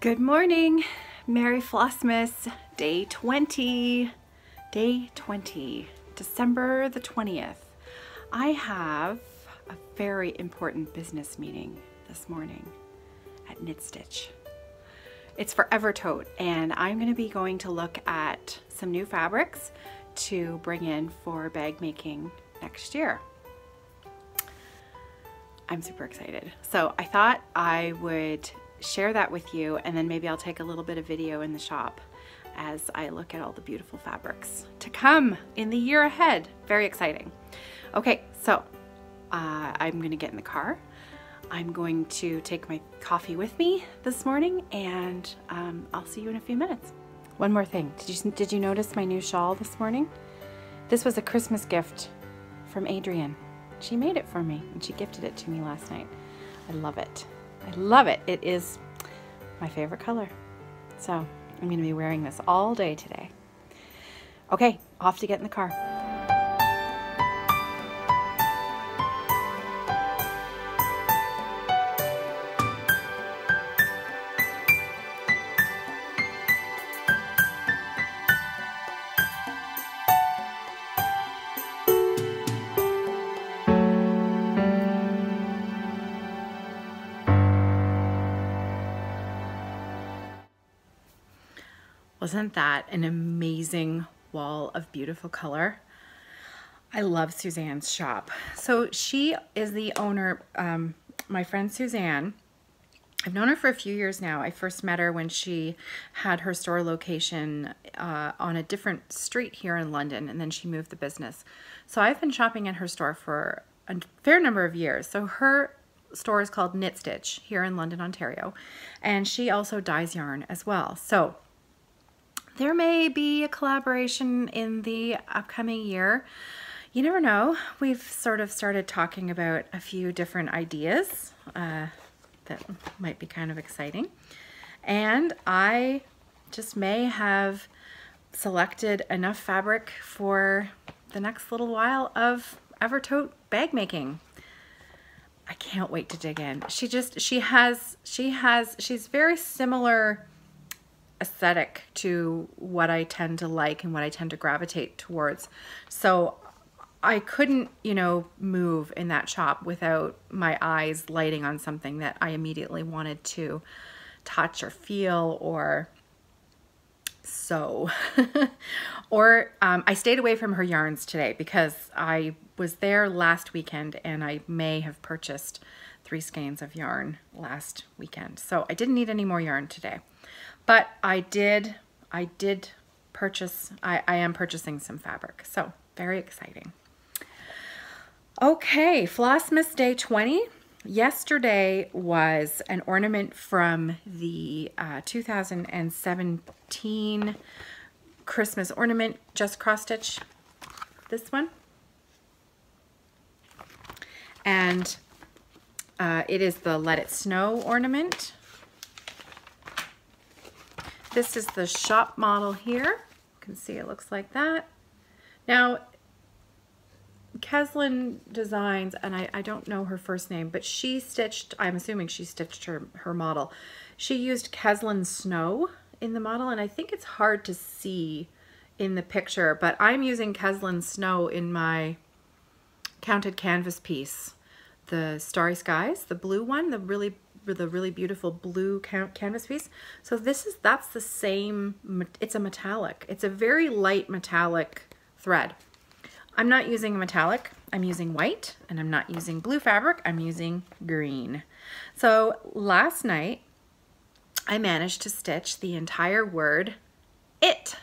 Good morning, Merry Flossmas, day 20, December the 20th. I have a very important business meeting this morning at Knit Stitch. It's for Evertote, and I'm going to be going to look at some new fabrics to bring in for bag making next year. I'm super excited. So I thought I would share that with you, and then maybe I'll take a little bit of video in the shop as I look at all the beautiful fabrics to come in the year ahead. Very exciting. Okay, so I'm gonna get in the car. I'm going to take my coffee with me this morning, and I'll see you in a few minutes. One more thing, did you notice my new shawl this morning? This was a Christmas gift from Adrienne. She made it for me and she gifted it to me last night. I love it. I love it. It is my favorite color. So I'm going to be wearing this all day today. Okay, off to get in the car. Wasn't that an amazing wall of beautiful color? I love Suzanne's shop. So she is the owner, my friend Suzanne. I've known her for a few years now. I first met her when she had her store location on a different street here in London, and then she moved the business. So I've been shopping at her store for a fair number of years. So her store is called Knit Stitch here in London, Ontario, and she also dyes yarn as well. So there may be a collaboration in the upcoming year. You never know. We've sort of started talking about a few different ideas that might be kind of exciting. And I just may have selected enough fabric for the next little while of Evertote bag making. I can't wait to dig in. She's very similar aesthetic to what I tend to like and what I tend to gravitate towards. So I couldn't, move in that shop without my eyes lighting on something that I immediately wanted to touch or feel or sew. Or I stayed away from her yarns today because I was there last weekend and I may have purchased 3 skeins of yarn last weekend. So I didn't need any more yarn today. But I did purchase, I am purchasing some fabric, so very exciting. Okay, Flossmas Day 20. Yesterday was an ornament from the 2017 Christmas ornament, just cross stitch, this one. And it is the Let It Snow ornament. This is the shop model here. You can see it looks like that. Now, Keslin Designs, and I don't know her first name, but she stitched, I'm assuming she stitched her model. She used Keslin Snow in the model, and I think it's hard to see in the picture, but I'm using Keslin Snow in my counted canvas piece. The Starry Skies, the blue one, the really beautiful blue canvas piece. So that's the same, it's a metallic. It's a very light metallic thread. I'm not using a metallic, I'm using white, and I'm not using blue fabric, I'm using green. So last night, I managed to stitch the entire word, it.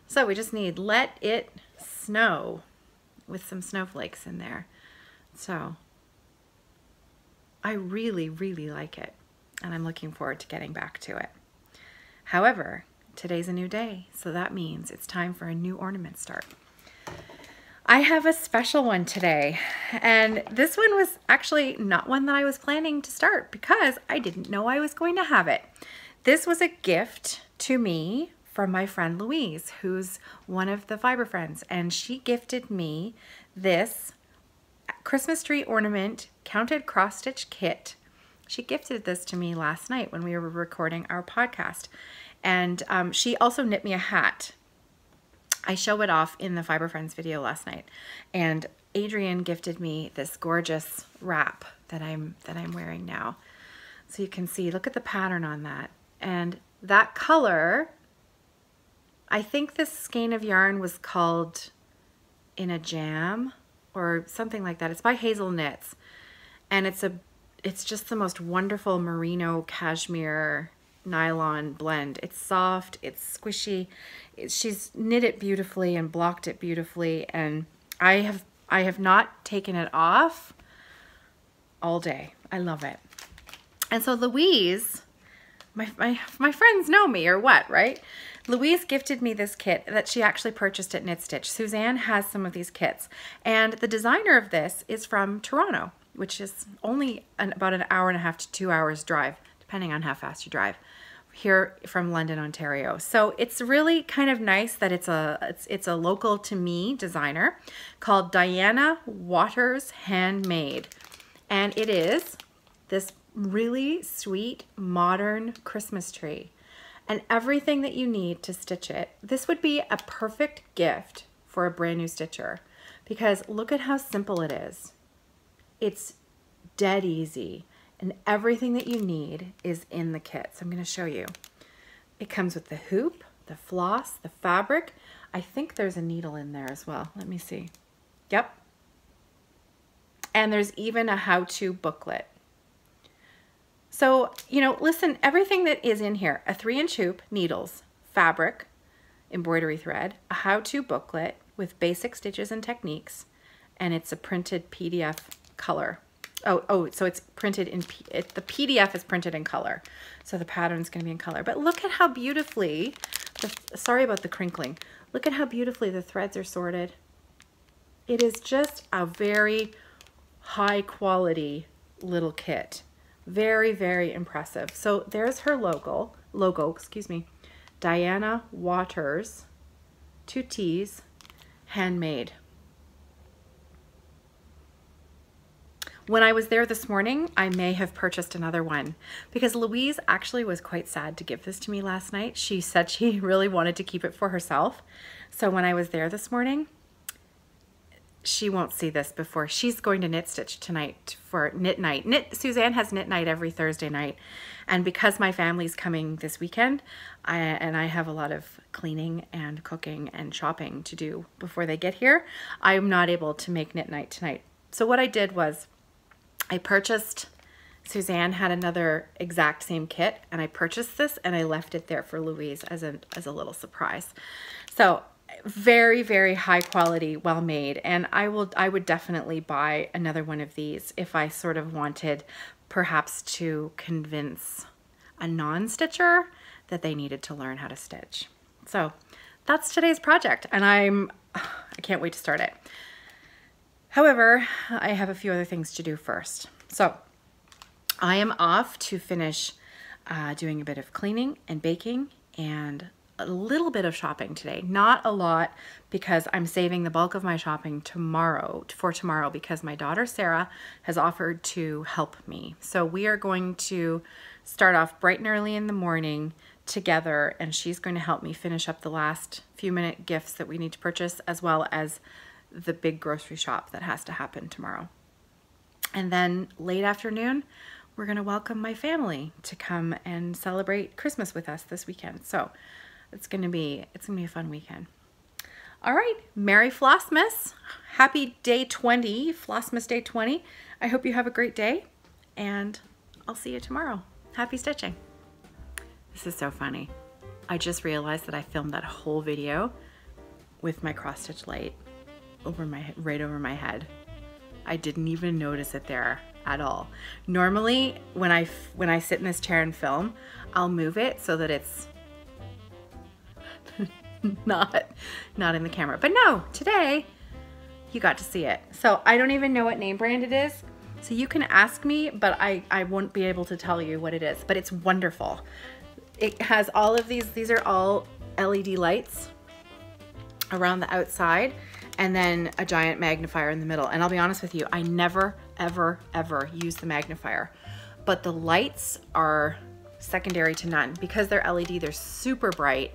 So we just need Let It Snow with some snowflakes in there. So I really, really like it, and I'm looking forward to getting back to it. However, today's a new day, so that means it's time for a new ornament start. I have a special one today, and this one was actually not one that I was planning to start because I didn't know I was going to have it. This was a gift to me from my friend Louise, who's one of the Fiber Friends, and she gifted me this Christmas tree ornament counted cross stitch kit She gifted this to me last night when we were recording our podcast. And she also knit me a hat. I show it off in the Fiber Friends video last night. And Adrienne gifted me this gorgeous wrap that I'm wearing now. So you can see, look at the pattern on that. And that color, I think this skein of yarn was called In a Jam or something like that. It's by Hazel Knits. And it's just the most wonderful merino cashmere nylon blend. It's soft, it's squishy. She's knit it beautifully and blocked it beautifully, and I have not taken it off all day. I love it. And so Louise, my friends know me or what, right? Louise gifted me this kit that she actually purchased at Knit Stitch. Suzanne has some of these kits, and the designer of this is from Toronto, which is only about an hour and a half to 2 hours drive, depending on how fast you drive, here from London, Ontario. So it's really kind of nice that it's a local to me designer called Diana Waters Handmade. And it is this really sweet, modern Christmas tree. And everything that you need to stitch it. This would be a perfect gift for a brand new stitcher, because look at how simple it is. It's dead easy, and everything that you need is in the kit. So I'm going to show you. It comes with the hoop, the floss, the fabric. I think there's a needle in there as well. Let me see. Yep. And there's even a how-to booklet. So, you know, listen, everything that is in here, a 3-inch hoop, needles, fabric, embroidery thread, a how-to booklet with basic stitches and techniques, and it's a printed PDF color. Oh, so it's printed in, the PDF is printed in color. So the pattern's gonna be in color. But look at how beautifully, sorry about the crinkling. Look at how beautifully the threads are sorted. It is just a very high quality little kit. Very, very impressive. So there's her logo, excuse me. Diana Waters, 2 T's, handmade. When I was there this morning, I may have purchased another one because Louise actually was quite sad to give this to me last night. She said she really wanted to keep it for herself. So when I was there this morning, she won't see this before. She's going to Knit Stitch tonight for knit night. Suzanne has knit night every Thursday night. And because my family's coming this weekend, I have a lot of cleaning and cooking and shopping to do before they get here, I'm not able to make knit night tonight. So what I did was I purchased, Suzanne had another exact same kit, and I purchased this and I left it there for Louise as a little surprise. So very, very high quality, well made, and I would definitely buy another one of these if I sort of wanted perhaps to convince a non-stitcher that they needed to learn how to stitch. So that's today's project, and I can't wait to start it. However, I have a few other things to do first. So I am off to finish doing a bit of cleaning and baking and a little bit of shopping today. Not a lot, because I'm saving the bulk of my shopping for tomorrow because my daughter Sarah has offered to help me. So we are going to start off bright and early in the morning together, and she's going to help me finish up the last few minute gifts that we need to purchase, as well as the big grocery shop that has to happen tomorrow. And then late afternoon, we're going to welcome my family to come and celebrate Christmas with us this weekend. So it's going to be a fun weekend. All right, Merry Flossmas. Happy day 20, Flossmas day 20. I hope you have a great day, and I'll see you tomorrow. Happy stitching. This is so funny. I just realized that I filmed that whole video with my cross stitch light right over my head. I didn't even notice it there at all. Normally, when I sit in this chair and film, I'll move it so that it's not in the camera. But no, today you got to see it. So I don't even know what name brand it is. So you can ask me, but I won't be able to tell you what it is, but it's wonderful. It has all of these are all LED lights around the outside, and then a giant magnifier in the middle. And I'll be honest with you, I never, ever, ever use the magnifier. but the lights are secondary to none. Because they're LED, they're super bright,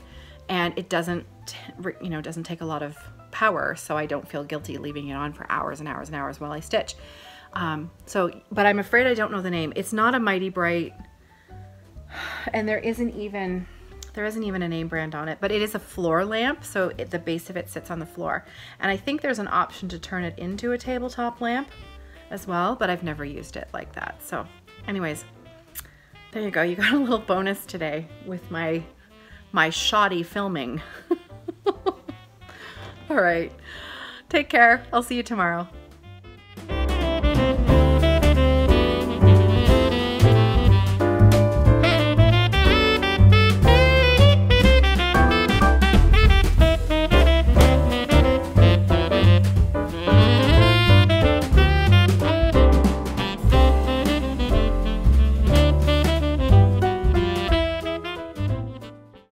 and it doesn't, you know, doesn't take a lot of power, so I don't feel guilty leaving it on for hours and hours and hours while I stitch. But I'm afraid I don't know the name. It's not a Mighty Bright, and there isn't even a name brand on it, but it is a floor lamp, so the base of it sits on the floor. And I think there's an option to turn it into a tabletop lamp as well, but I've never used it like that. So anyways, there you go. You got a little bonus today with my shoddy filming. All right, take care. I'll see you tomorrow.